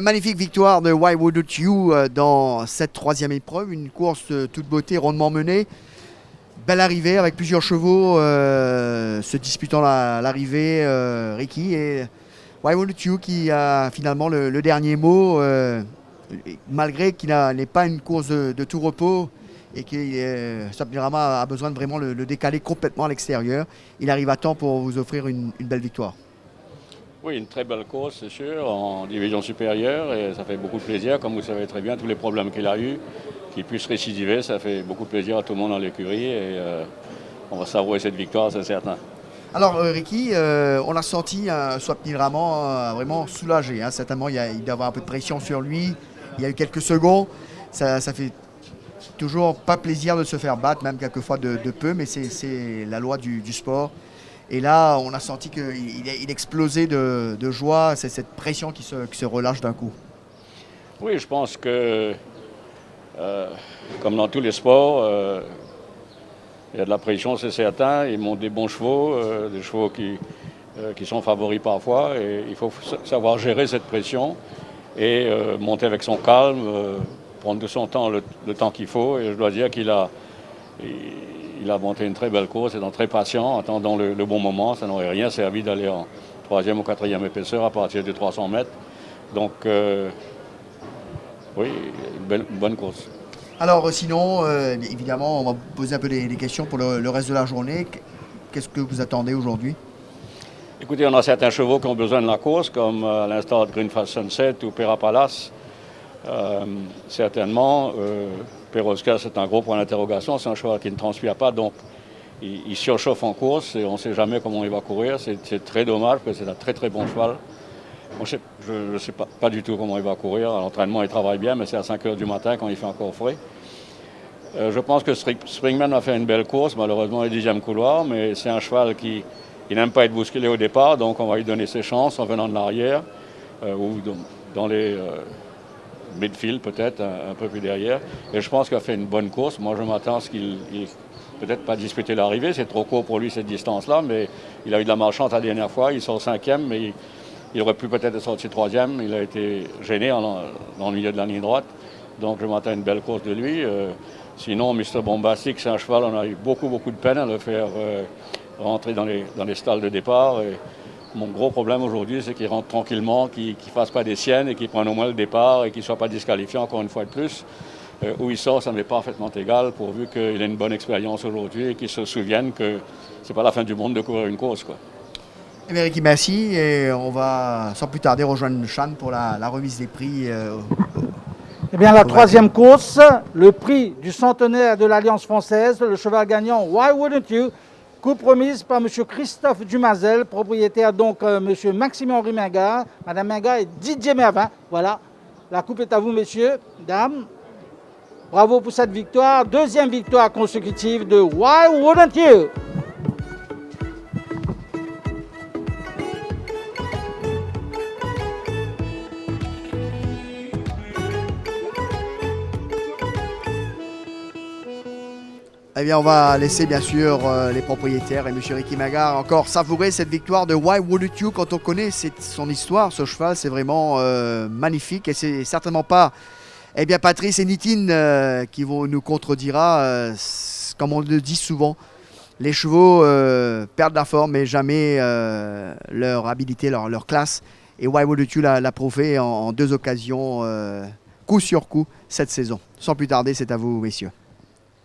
Magnifique victoire de Why Wouldn't You dans cette troisième épreuve, une course toute beauté, rondement menée. Belle arrivée avec plusieurs chevaux se disputant l'arrivée, Ricky. Et Why Wouldn't You qui a finalement le dernier mot, malgré qu'il n'est pas une course de tout repos et que Swapnil-Rama a besoin de vraiment le décaler complètement à l'extérieur. Il arrive à temps pour vous offrir une belle victoire. Oui, une très belle course, c'est sûr, en division supérieure, et ça fait beaucoup de plaisir, comme vous savez très bien, tous les problèmes qu'il a eu, qu'il puisse récidiver, ça fait beaucoup de plaisir à tout le monde dans l'écurie, et on va savourer cette victoire, c'est certain. Alors Ricky, on a senti Swapnil-Rama vraiment soulagé, hein. Certainement, il doit avoir un peu de pression sur lui, il y a eu quelques secondes, ça fait toujours pas plaisir de se faire battre, même quelquefois de peu, mais c'est la loi du sport. Et là, on a senti qu'il explosait de joie, c'est cette pression qui se relâche d'un coup. Oui, je pense que, comme dans tous les sports, il y a de la pression, c'est certain. Ils montent des bons chevaux, des chevaux qui sont favoris parfois. Et il faut savoir gérer cette pression et monter avec son calme, prendre de son temps le temps qu'il faut. Et je dois dire qu'il a monté une très belle course, étant très patient, attendant le bon moment. Ça n'aurait rien servi d'aller en troisième ou quatrième épaisseur à partir de 300 mètres. Donc, oui, une bonne course. Alors sinon, évidemment, on va vous poser un peu des questions pour le reste de la journée. Qu'est-ce que vous attendez aujourd'hui? Écoutez, on a certains chevaux qui ont besoin de la course, comme à l'instar de Greenfast Sunset ou Pera Palace. Certainement, Perosca, c'est un gros point d'interrogation. C'est un cheval qui ne transpire pas, donc il surchauffe en course et on ne sait jamais comment il va courir. C'est très dommage parce que c'est un très très bon cheval. Je ne sais pas du tout comment il va courir. À l'entraînement, il travaille bien, mais c'est à 5 h du matin quand il fait encore frais. Je pense que Springman a fait une belle course, malheureusement, le 10e couloir, mais c'est un cheval qui n'aime pas être bousculé au départ, donc on va lui donner ses chances en venant de l'arrière ou dans les midfield peut-être, un peu plus derrière. Et je pense qu'il a fait une bonne course. Moi, je m'attends à ce qu'il peut-être pas disputer l'arrivée. C'est trop court pour lui, cette distance-là, mais il a eu de la malchance la dernière fois. Il sort 5e, mais il aurait pu peut-être sortir 3e. Il a été gêné dans le milieu de la ligne droite. Donc, je m'attends à une belle course de lui. Sinon, Mr. Bombastic, c'est un cheval, on a eu beaucoup de peine à le faire rentrer dans les stalles de départ. Et mon gros problème aujourd'hui, c'est qu'il rentre tranquillement, qu'il ne fasse pas des siennes et qu'il prenne au moins le départ et qu'il ne soit pas disqualifié encore une fois de plus. Où il sort, ça m'est parfaitement égal, pourvu qu'il ait une bonne expérience aujourd'hui et qu'il se souvienne que ce n'est pas la fin du monde de courir une course, quoi. Eh bien, Ricky, merci. Et on va sans plus tarder rejoindre Chan pour la remise des prix. Eh bien, la troisième course, le prix du centenaire de l'Alliance française, le cheval gagnant Why Wouldn't You, coupe remise par M. Christophe Dumazel, propriétaire donc M. Maxime-Henri Mingard, Mme Mingard et Didier Mervin. Voilà, la coupe est à vous, messieurs, dames. Bravo pour cette victoire, deuxième victoire consécutive de Why Wouldn't You? Eh bien, on va laisser bien sûr les propriétaires et M. Ricky Mingard encore savourer cette victoire de Why Wouldn't You. Quand on connaît son histoire, ce cheval, c'est vraiment magnifique. Et c'est certainement pas Patrice et Nitine qui vont nous contredira. Comme on le dit souvent, les chevaux perdent la forme, mais jamais leur habilité, leur classe. Et Why Wouldn't You l'a prouvé en deux occasions, coup sur coup, cette saison. Sans plus tarder, c'est à vous, messieurs.